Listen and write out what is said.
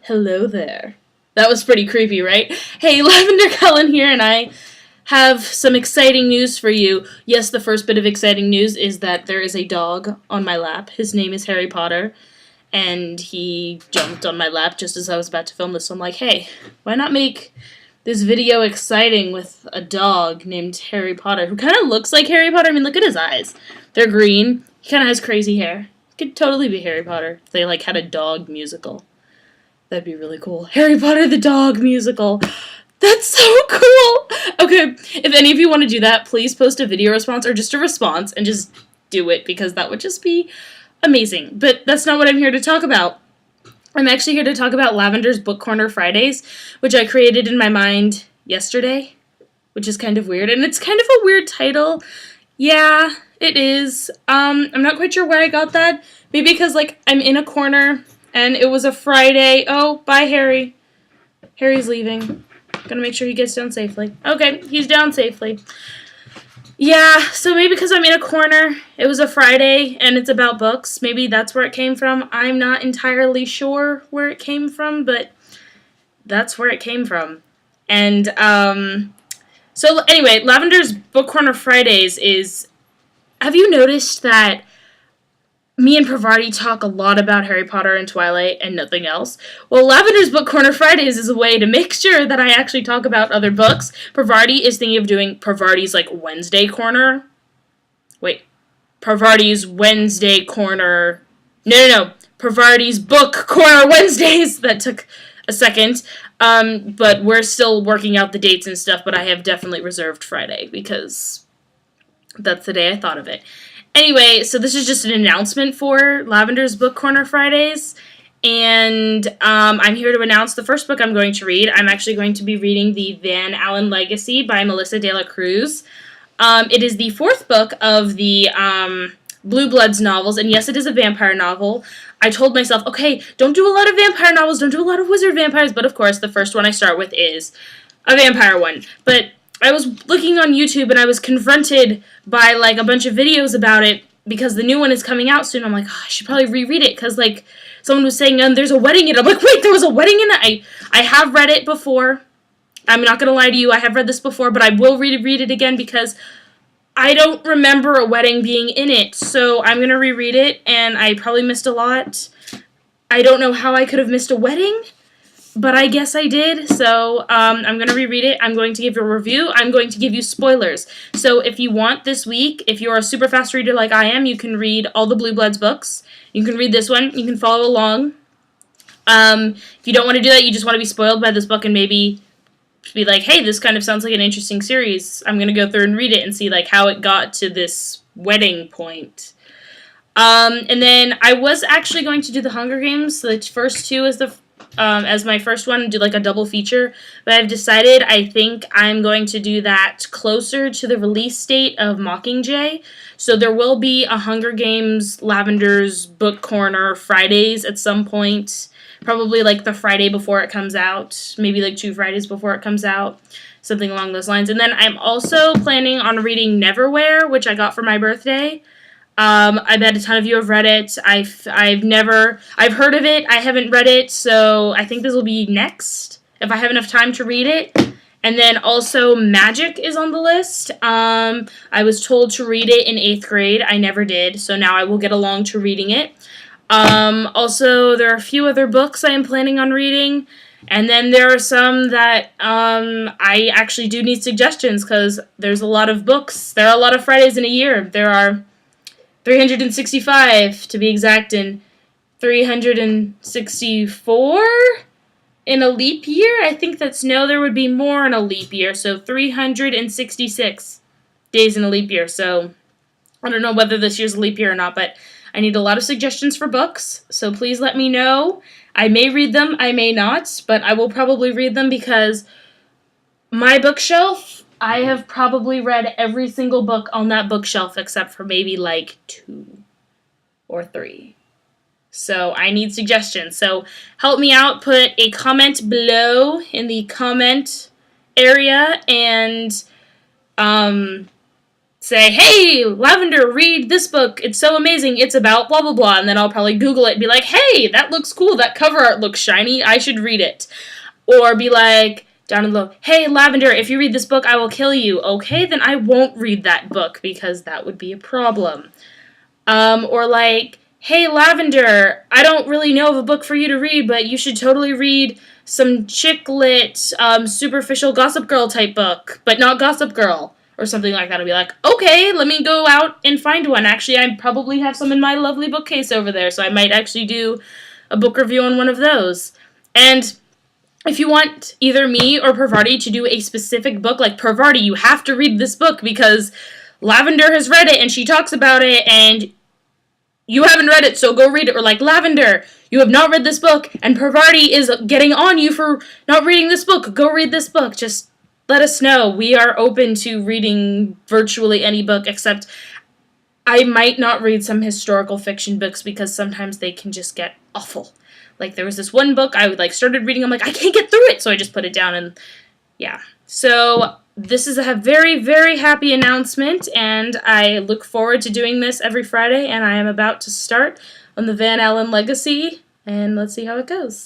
Hello there. That was pretty creepy, right? Hey, Lavender Cullen here, and I have some exciting news for you. Yes, the first bit of exciting news is that there is a dog on my lap. His name is Harry Potter, and he jumped on my lap just as I was about to film this. So I'm like, hey, why not make this video exciting with a dog named Harry Potter, who kind of looks like Harry Potter? I mean, look at his eyes. They're green. He kind of has crazy hair. Could totally be Harry Potter if they, had a dog musical. That'd be really cool. Harry Potter the Dog musical. That's so cool! Okay, if any of you want to do that, please post a video response or just a response and just do it because that would just be amazing. But that's not what I'm here to talk about. I'm actually here to talk about Lavender's Book Corner Fridays, which I created in my mind yesterday, which is kind of weird. And it's kind of a weird title. Yeah, it is. I'm not quite sure where I got that. Maybe because, I'm in a corner and it was a Friday. Oh, bye, Harry. Harry's leaving. Gonna make sure he gets down safely. Okay, he's down safely. Yeah, so maybe because I'm in a corner, it was a Friday, and it's about books. Maybe that's where it came from. I'm not entirely sure where it came from, but that's where it came from. And, so anyway, Lavender's Book Corner Fridays is... Have you noticed that me and Parvati talk a lot about Harry Potter and Twilight and nothing else? Well, Lavender's Book Corner Fridays is a way to make sure that I actually talk about other books. Parvati is thinking of doing Parvati's, Wednesday corner. Wait. Parvati's Wednesday corner. No. Parvati's Book Corner Wednesdays. That took a second. But we're still working out the dates and stuff, but I have definitely reserved Friday because that's the day I thought of it. Anyway, so this is just an announcement for Lavender's Book Corner Fridays, and I'm here to announce the first book I'm going to read. I'm actually going to be reading the Alen Legacy by Melissa de la Cruz. It is the fourth book of the Blue Bloods novels, and yes, it is a vampire novel. I told myself, okay, don't do a lot of vampire novels, don't do a lot of wizard vampires, but of course, the first one I start with is a vampire one. But I was looking on YouTube and I was confronted by a bunch of videos about it because the new one is coming out soon. I'm like, oh, I should probably reread it because someone was saying there's a wedding in it. I'm like, wait, there was a wedding in it? I have read it before. I'm not going to lie to you. I have read this before, but I will reread it again because I don't remember a wedding being in it. So I'm going to reread it, and I probably missed a lot. I don't know how I could have missed a wedding, but I guess I did, so I'm going to reread it. I'm going to give you a review. I'm going to give you spoilers. So if you want this week, if you're a super fast reader like I am, you can read all the Blue Bloods books. You can read this one. You can follow along. If you don't want to do that, you just want to be spoiled by this book and maybe be like, hey, this kind of sounds like an interesting series. I'm going to go through and read it and see how it got to this wedding point. And then I was actually going to do the Hunger Games, the first two as my first one, do a double feature, but I've decided I think I'm going to do that closer to the release date of Mockingjay. So there will be a Hunger Games Lavender's Book Corner Fridays at some point, probably the Friday before it comes out, maybe 2 Fridays before it comes out, something along those lines. And then I'm also planning on reading Neverwhere, which I got for my birthday. I bet a ton of you have read it. I've heard of it. I haven't read it, so I think this will be next, if I have enough time to read it. And then also Magic is on the list. I was told to read it in 8th grade. I never did, so now I will get along to reading it. Also, there are a few other books I am planning on reading. And then there are some that I actually do need suggestions, because there's a lot of books. There are a lot of Fridays in a year. There are 365 to be exact, and 364 in a leap year. I think there would be more in a leap year, so 366 days in a leap year. So I don't know whether this year's a leap year or not, but I need a lot of suggestions for books, so please let me know. I may read them, I may not, but I will probably read them because my bookshelf, I have probably read every single book on that bookshelf except for maybe 2 or 3. So I need suggestions. So help me out. Put a comment below in the comment area and say, hey, Lavender, read this book. It's so amazing. It's about blah, blah, blah. And then I'll probably Google it and be like, hey, that looks cool. That cover art looks shiny. I should read it. Or be like, down in the low, hey, Lavender, if you read this book, I will kill you. Okay, then I won't read that book because that would be a problem. Or like, hey, Lavender, I don't really know of a book for you to read, but you should totally read some chick lit, superficial Gossip Girl type book, but not Gossip Girl, or something like that. I'll be like, okay, let me go out and find one. Actually, I probably have some in my lovely bookcase over there, so I might actually do a book review on one of those. And if you want either me or Parvati to do a specific book, like, Parvati, you have to read this book because Lavender has read it and she talks about it and you haven't read it, so go read it. Or like, Lavender, you have not read this book and Parvati is getting on you for not reading this book. Go read this book. Just let us know. We are open to reading virtually any book, except I might not read some historical fiction books because sometimes they can just get awful. Like, there was this one book I started reading, I'm like, I can't get through it, so I just put it down, and yeah. So, this is a very, very happy announcement, and I look forward to doing this every Friday, and I am about to start on the Alen Legacy, and let's see how it goes.